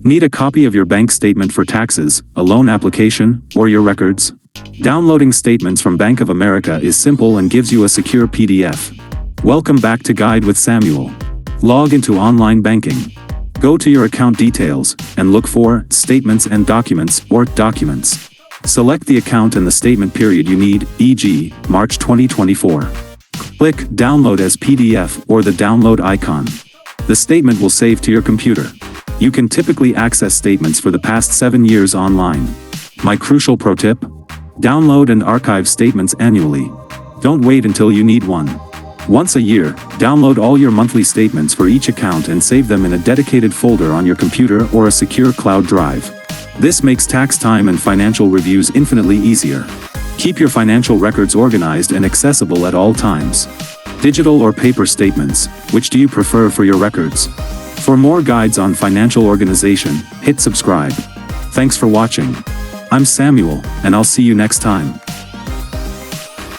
Need a copy of your bank statement for taxes, a loan application, or your records? Downloading statements from Bank of America is simple and gives you a secure PDF. Welcome back to Guide with Samuel. Log into online banking. Go to your account details, and look for Statements and Documents or Documents. Select the account and the statement period you need, e.g., March 2024. Click Download as PDF or the download icon. The statement will save to your computer. You can typically access statements for the past 7 years online. My crucial pro tip? Download and archive statements annually. Don't wait until you need one. Once a year, download all your monthly statements for each account and save them in a dedicated folder on your computer or a secure cloud drive. This makes tax time and financial reviews infinitely easier. Keep your financial records organized and accessible at all times. Digital or paper statements, which do you prefer for your records? For more guides on financial organization, hit subscribe. Thanks for watching. I'm Samuel, and I'll see you next time.